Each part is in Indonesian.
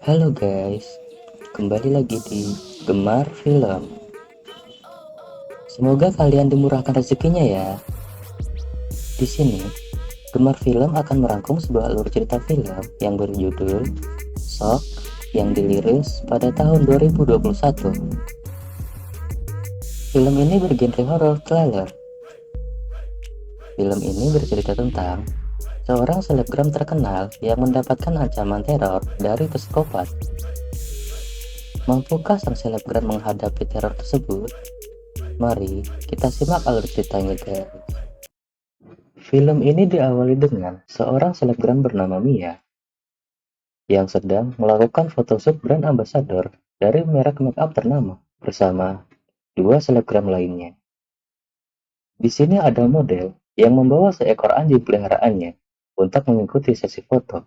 Halo guys, kembali lagi di Gemar Film. Semoga kalian dimurahkan rezekinya ya. Di sini, Gemar Film akan merangkum sebuah alur cerita film yang berjudul Shock yang dirilis pada tahun 2021. Film ini bergenre horror thriller. Film ini bercerita tentang seorang selebgram terkenal yang mendapatkan ancaman teror dari psikopat. Mampukah sang selebgram menghadapi teror tersebut? Mari kita simak alur ceritanya guys. Film ini diawali dengan seorang selebgram bernama Mia yang sedang melakukan photoshoot brand ambassador dari merek makeup ternama bersama dua selebgram lainnya. Di sini ada model yang membawa seekor anjing peliharaannya untuk mengikuti sesi foto.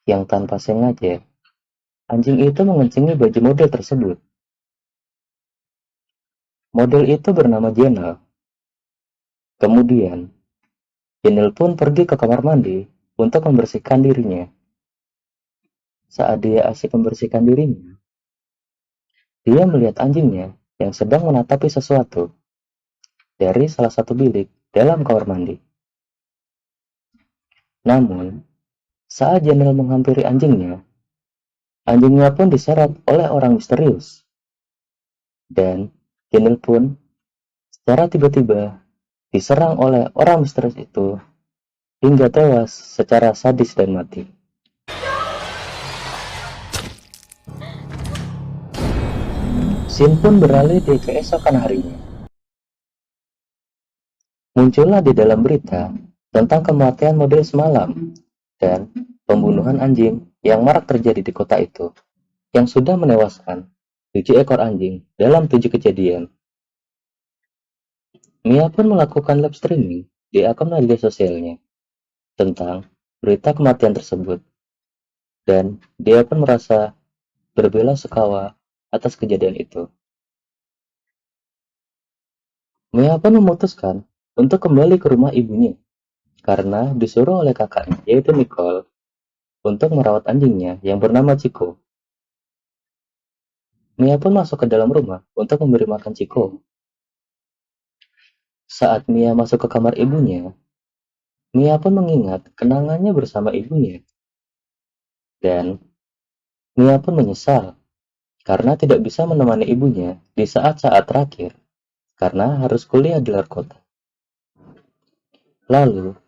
Yang tanpa sengaja, anjing itu mengencingi baju model tersebut. Model itu bernama Jenna. Kemudian, Jenel pun pergi ke kamar mandi untuk membersihkan dirinya. Saat dia asik membersihkan dirinya, dia melihat anjingnya yang sedang menatapi sesuatu dari salah satu bilik dalam kamar mandi. Namun, saat Janel menghampiri anjingnya pun diseret oleh orang misterius. Dan Janel pun secara tiba-tiba diserang oleh orang misterius itu hingga tewas secara sadis dan mati. Scene pun beralih di keesokan harinya. Muncullah di dalam berita tentang kematian model semalam dan pembunuhan anjing yang marak terjadi di kota itu, yang sudah menewaskan 7 ekor anjing dalam 7 kejadian. Mia pun melakukan live streaming di akun media sosialnya tentang berita kematian tersebut, dan dia pun merasa berbela-sungkawa atas kejadian itu. Mia pun memutuskan untuk kembali ke rumah ibunya karena disuruh oleh kakaknya, yaitu Nicole, untuk merawat anjingnya yang bernama Chico. Mia pun masuk ke dalam rumah untuk memberi makan Chico. Saat Mia masuk ke kamar ibunya, Mia pun mengingat kenangannya bersama ibunya. Dan Mia pun menyesal karena tidak bisa menemani ibunya di saat-saat terakhir karena harus kuliah di luar kota. Lalu,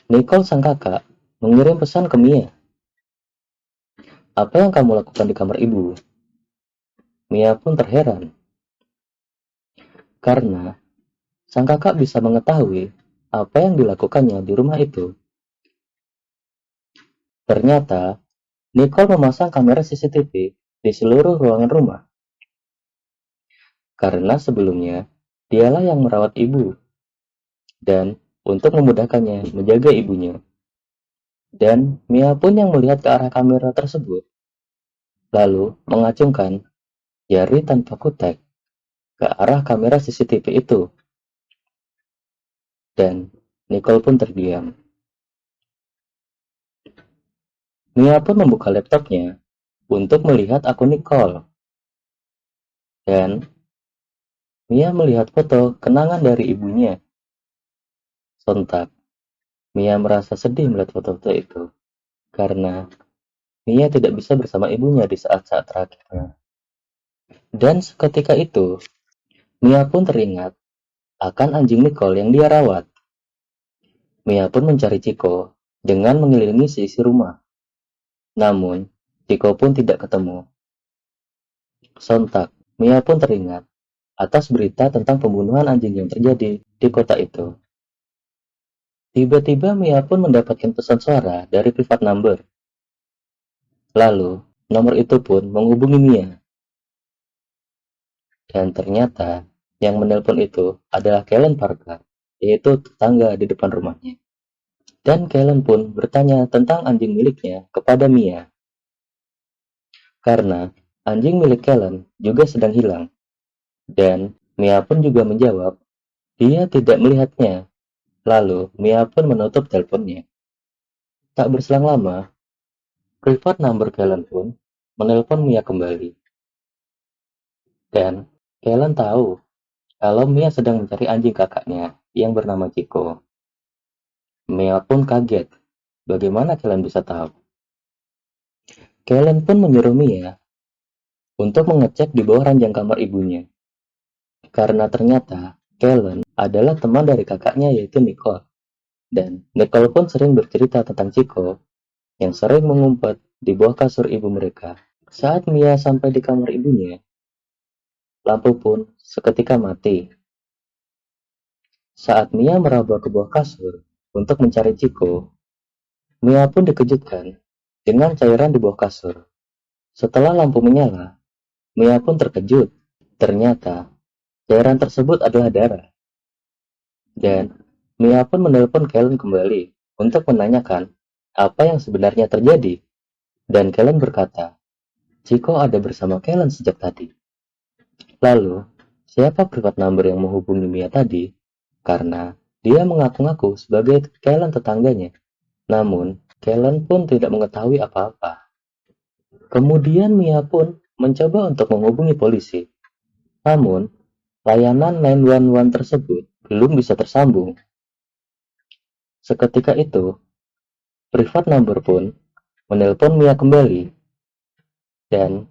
Nicole sang kakak mengirim pesan ke Mia. Apa yang kamu lakukan di kamar ibu? Mia pun terheran karena sang kakak bisa mengetahui apa yang dilakukannya di rumah itu. Ternyata, Nicole memasang kamera CCTV di seluruh ruangan rumah. Karena sebelumnya, dialah yang merawat ibu. Dan untuk memudahkannya menjaga ibunya. Dan Mia pun yang melihat ke arah kamera tersebut. Lalu mengacungkan jari tanpa kutek ke arah kamera CCTV itu. Dan Nicole pun terdiam. Mia pun membuka laptopnya untuk melihat akun Nicole. Dan Mia melihat foto kenangan dari ibunya. Sontak, Mia merasa sedih melihat foto-foto itu. Karena Mia tidak bisa bersama ibunya di saat-saat terakhirnya. Dan seketika itu, Mia pun teringat akan anjing Nicole yang dia rawat. Mia pun mencari Chico dengan mengelilingi sisi rumah. Namun, Chico pun tidak ketemu. Sontak, Mia pun teringat atas berita tentang pembunuhan anjing yang terjadi di kota itu. Tiba-tiba Mia pun mendapatkan pesan suara dari private number. Lalu, nomor itu pun menghubungi Mia. Dan ternyata, yang menelpon itu adalah Kellen Parker, yaitu tetangga di depan rumahnya. Dan Kellen pun bertanya tentang anjing miliknya kepada Mia. Karena anjing milik Kellen juga sedang hilang. Dan Mia pun juga menjawab, dia tidak melihatnya. Lalu Mia pun menutup teleponnya. Tak berselang lama, Private number Kellen pun menelpon Mia kembali, dan Kellen tahu kalau Mia sedang mencari anjing kakaknya yang bernama Chico. Mia pun kaget, bagaimana Kellen bisa tahu? Kellen pun menyuruh Mia untuk mengecek di bawah ranjang kamar ibunya, karena ternyata Kellen adalah teman dari kakaknya yaitu Nicole. Dan Nicole pun sering bercerita tentang Chico yang sering mengumpet di bawah kasur ibu mereka. Saat Mia sampai di kamar ibunya, lampu pun seketika mati. Saat Mia meraba ke bawah kasur untuk mencari Chico, Mia pun dikejutkan dengan cairan di bawah kasur. Setelah lampu menyala, Mia pun terkejut. Ternyata cairan tersebut adalah darah. Dan Mia pun menelpon Kellen kembali untuk menanyakan apa yang sebenarnya terjadi. Dan Kellen berkata, Chico ada bersama Kellen sejak tadi. Lalu, siapa private number yang menghubungi Mia tadi? Karena dia mengaku-ngaku sebagai Kellen tetangganya. Namun, Kellen pun tidak mengetahui apa-apa. Kemudian Mia pun mencoba untuk menghubungi polisi. Namun, layanan 911 tersebut belum bisa tersambung. Seketika itu, private number pun menelpon Mia kembali, dan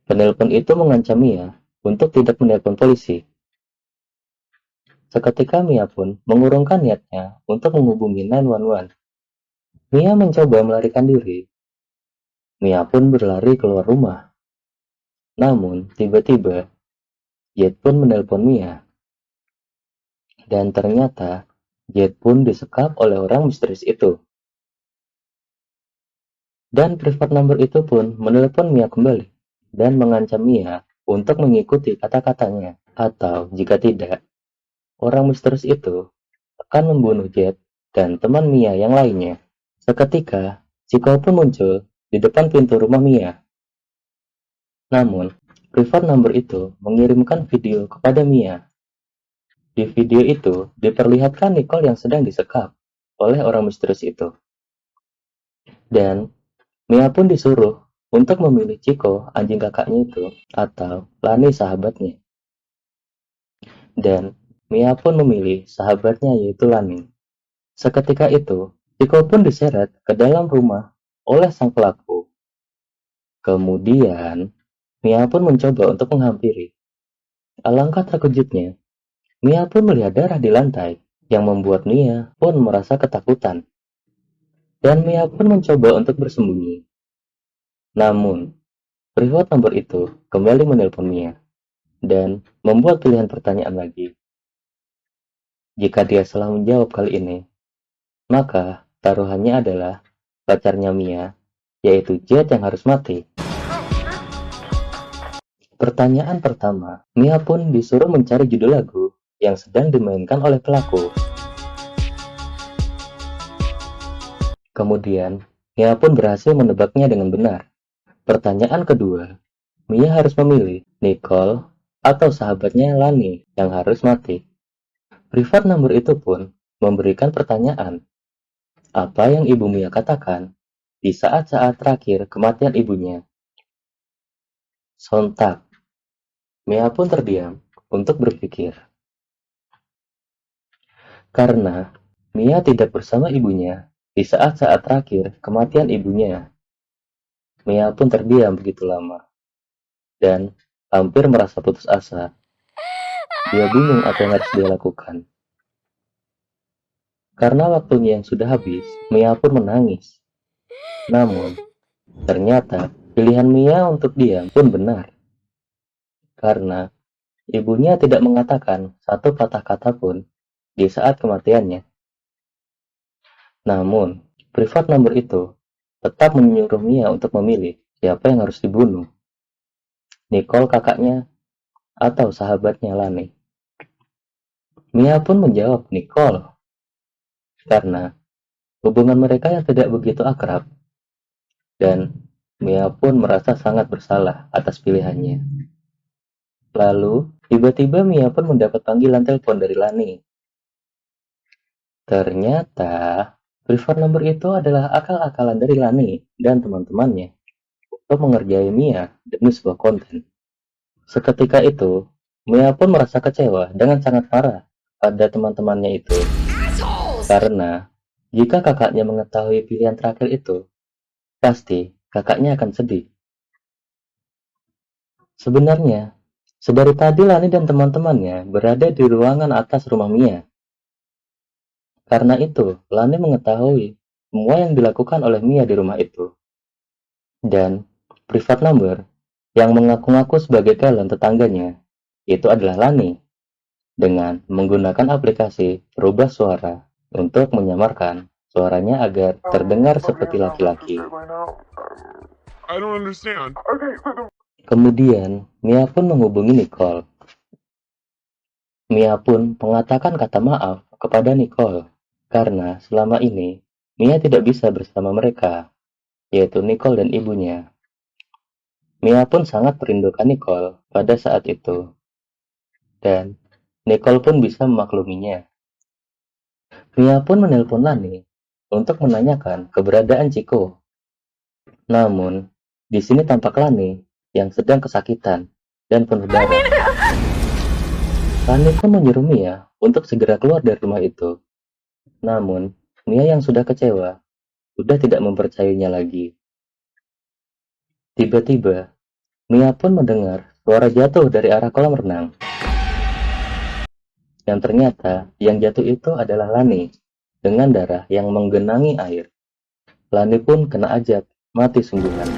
penelpon itu mengancam Mia untuk tidak menelpon polisi. Seketika Mia pun mengurungkan niatnya untuk menghubungi 911. Mia mencoba melarikan diri. Mia pun berlari keluar rumah. Namun, tiba-tiba, Jet pun menelpon Mia. Dan ternyata, Jet pun disekap oleh orang misterius itu. Dan private number itu pun menelpon Mia kembali dan mengancam Mia untuk mengikuti kata-katanya. Atau jika tidak, orang misterius itu akan membunuh Jet dan teman Mia yang lainnya. Seketika, Chico pun muncul di depan pintu rumah Mia. Namun, private number itu mengirimkan video kepada Mia. Di video itu, diperlihatkan Nicole yang sedang disekap oleh orang misterius itu. Dan Mia pun disuruh untuk memilih Chico, anjing kakaknya itu, atau Lani sahabatnya. Dan Mia pun memilih sahabatnya yaitu Lani. Seketika itu, Chico pun diseret ke dalam rumah oleh sang pelaku. Kemudian, Mia pun mencoba untuk menghampiri. Alangkah terkejutnya, Mia pun melihat darah di lantai, yang membuat Mia pun merasa ketakutan. Dan Mia pun mencoba untuk bersembunyi. Namun, private number itu kembali menelpon Mia, dan membuat pilihan pertanyaan lagi. Jika dia salah menjawab kali ini, maka taruhannya adalah pacarnya Mia, yaitu Jet yang harus mati. Pertanyaan pertama, Mia pun disuruh mencari judul lagu yang sedang dimainkan oleh pelaku. Kemudian, Mia pun berhasil menebaknya dengan benar. Pertanyaan kedua, Mia harus memilih Nicole atau sahabatnya Lani yang harus mati. Private number itu pun memberikan pertanyaan, apa yang ibu Mia katakan di saat-saat terakhir kematian ibunya. Sontak, Mia pun terdiam untuk berpikir. Karena Mia tidak bersama ibunya di saat-saat terakhir kematian ibunya. Mia pun terdiam begitu lama dan hampir merasa putus asa. Dia bingung apa yang harus dia lakukan. Karena waktunya yang sudah habis, Mia pun menangis. Namun, ternyata pilihan Mia untuk diam pun benar. Karena ibunya tidak mengatakan satu patah kata pun di saat kematiannya. Namun, private number itu tetap menyuruh Mia untuk memilih siapa yang harus dibunuh. Nicole kakaknya atau sahabatnya Lani. Mia pun menjawab Nicole. Karena hubungan mereka yang tidak begitu akrab. Dan Mia pun merasa sangat bersalah atas pilihannya. Lalu, tiba-tiba Mia pun mendapat panggilan telepon dari Lani. Ternyata, Preferred number itu adalah akal-akalan dari Lani dan teman-temannya untuk mengerjai Mia demi sebuah konten. Seketika itu, Mia pun merasa kecewa dengan sangat marah pada teman-temannya itu karena jika kakaknya mengetahui pilihan terakhir itu, pasti kakaknya akan sedih. Sebenarnya, sedari tadi Lani dan teman-temannya berada di ruangan atas rumah Mia. Karena itu, Lani mengetahui semua yang dilakukan oleh Mia di rumah itu. Dan private number yang mengaku-ngaku sebagai talent tetangganya itu adalah Lani dengan menggunakan aplikasi rubah suara untuk menyamarkan suaranya agar terdengar seperti laki-laki. I don't understand. Kemudian, Mia pun menghubungi Nicole. Mia pun mengatakan kata maaf kepada Nicole karena selama ini Mia tidak bisa bersama mereka, yaitu Nicole dan ibunya. Mia pun sangat merindukan Nicole pada saat itu, dan Nicole pun bisa memakluminya. Mia pun menelpon Lani untuk menanyakan keberadaan Chico. Namun, di sini tampak Lani yang sedang kesakitan dan penuh darah. Lani pun menyuruh Mia untuk segera keluar dari rumah itu. Namun, Mia yang sudah kecewa, sudah tidak mempercayainya lagi. Tiba-tiba, Mia pun mendengar suara jatuh dari arah kolam renang. Yang ternyata yang jatuh itu adalah Lani dengan darah yang menggenangi air. Lani pun kena ajab, mati sungguhan.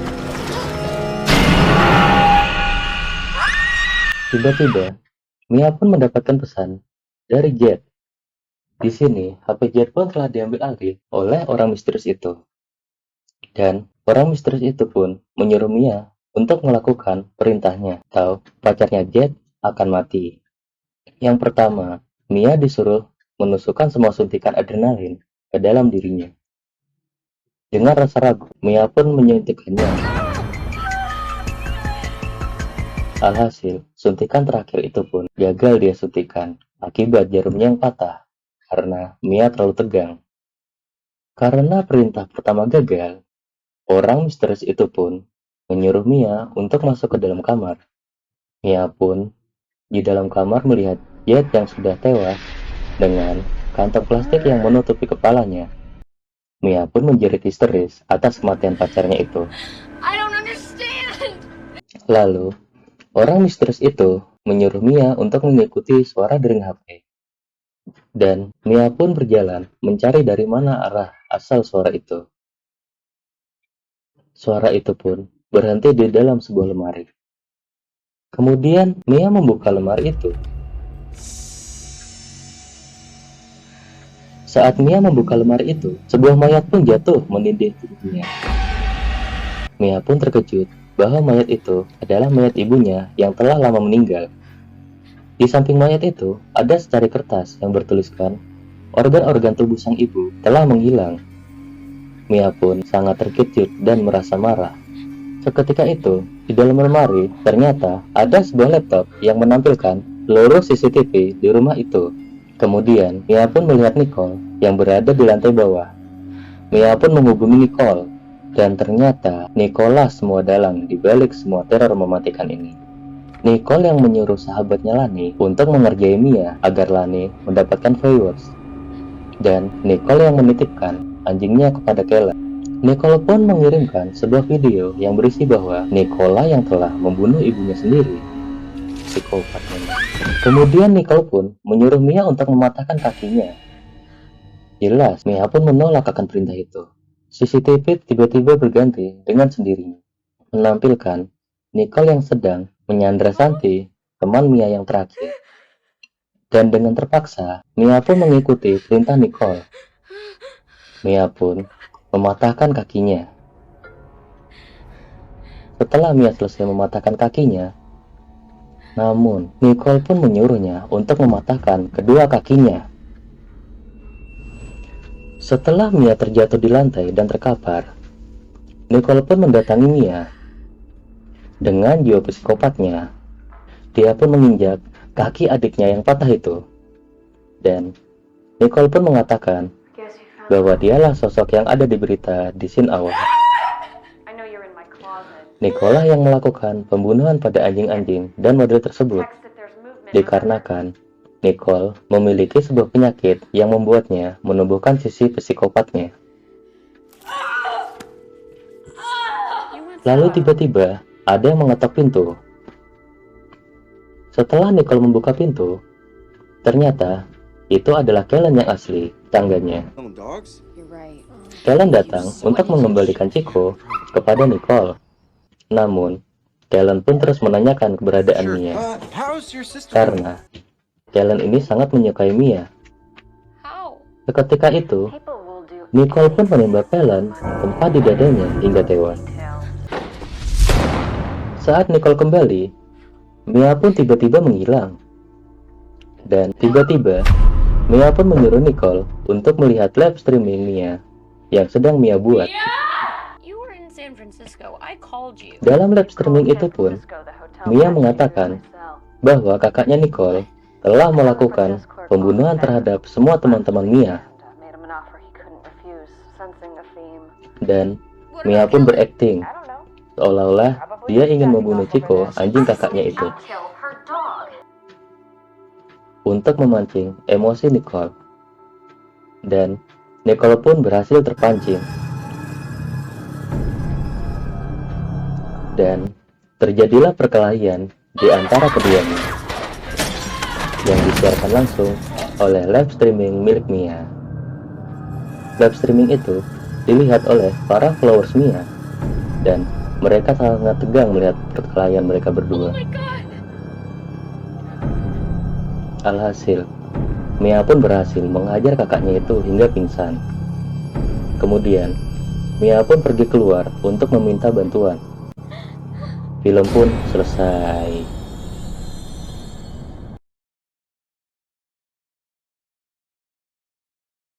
Tiba-tiba, Mia pun mendapatkan pesan dari Jet. Di sini, HP Jet pun telah diambil alih oleh orang misterius itu. Dan orang misterius itu pun menyuruh Mia untuk melakukan perintahnya, atau pacarnya Jet akan mati. Yang pertama, Mia disuruh menusukkan semua suntikan adrenalin ke dalam dirinya. Dengan rasa ragu, Mia pun menyuntikkannya. Alhasil, suntikan terakhir itu pun gagal dia suntikan akibat jarumnya yang patah karena Mia terlalu tegang. Karena perintah pertama gagal, orang misterius itu pun menyuruh Mia untuk masuk ke dalam kamar. Mia pun di dalam kamar melihat Jet yang sudah tewas dengan kantong plastik yang menutupi kepalanya. Mia pun menjerit histeris atas kematian pacarnya itu. I don't understand. Lalu, orang misterius itu menyuruh Mia untuk mengikuti suara dering HP. Dan Mia pun berjalan mencari dari mana arah asal suara itu. Suara itu pun berhenti di dalam sebuah lemari. Kemudian Mia membuka lemari itu. Saat Mia membuka lemari itu, sebuah mayat pun jatuh menindih tubuhnya. Mia pun terkejut bahwa mayat itu adalah mayat ibunya yang telah lama meninggal. Di samping mayat itu, ada secari kertas yang bertuliskan, organ-organ tubuh sang ibu telah menghilang. Mia pun sangat terkejut dan merasa marah. Seketika itu, di dalam lemari ternyata ada sebuah laptop yang menampilkan seluruh CCTV di rumah itu. Kemudian, Mia pun melihat Nicole yang berada di lantai bawah. Mia pun menghubungi Nicole, dan ternyata Nicole semua dalang di balik semua teror mematikan ini. Nicole yang menyuruh sahabatnya Lani untuk mengerjai Mia agar Lani mendapatkan viewers. Dan Nicole yang menitipkan anjingnya kepada Kayla. Nicole pun mengirimkan sebuah video yang berisi bahwa Nicole yang telah membunuh ibunya sendiri. Psikopat memang. Kemudian Nicole pun menyuruh Mia untuk mematahkan kakinya. Jelas, Mia pun menolak akan perintah itu. CCTV tiba-tiba berganti dengan sendirinya, menampilkan Nicole yang sedang menyandra Santi, teman Mia yang terakhir. Dan dengan terpaksa, Mia pun mengikuti perintah Nicole. Mia pun mematahkan kakinya. Setelah Mia selesai mematahkan kakinya, namun Nicole pun menyuruhnya untuk mematahkan kedua kakinya. Setelah Mia terjatuh di lantai dan terkapar, Nicole pun mendatangi Mia. Dengan jiwa psikopatnya, dia pun menginjak kaki adiknya yang patah itu. Dan Nicole pun mengatakan bahwa dialah sosok yang ada di berita di scene awal. Nicole yang melakukan pembunuhan pada anjing-anjing dan model tersebut, dikarenakan Nicole memiliki sebuah penyakit yang membuatnya menumbuhkan sisi psikopatnya. Lalu tiba-tiba ada yang mengetok pintu. Setelah Nicole membuka pintu, ternyata itu adalah Kellen yang asli, tangganya. Kellen datang untuk mengembalikan Chico kepada Nicole. Namun, Kellen pun terus menanyakan keberadaan Mia, karena Kellen ini sangat menyukai Mia. Seketika itu, Nicole pun menembak Kellen tepat di dadanya hingga tewas. Saat Nicole kembali, Mia pun tiba-tiba menghilang. Dan tiba-tiba, Mia pun menyuruh Nicole untuk melihat live streaming Mia yang sedang Mia buat. Dalam live streaming itu pun, Mia mengatakan bahwa kakaknya Nicole telah melakukan pembunuhan terhadap semua teman-teman Mia. Dan Mia pun berakting seolah-olah dia ingin membunuh Chico, anjing kakaknya itu, untuk memancing emosi Nicole. Dan Nicole pun berhasil terpancing. Dan terjadilah perkelahian di antara keduanya yang disiarkan langsung oleh live streaming milik Mia. Live streaming itu dilihat oleh para followers Mia dan mereka sangat tegang melihat perkelahian mereka berdua. Alhasil, Mia pun berhasil menghajar kakaknya itu hingga pingsan. Kemudian, Mia pun pergi keluar untuk meminta bantuan. Film pun selesai.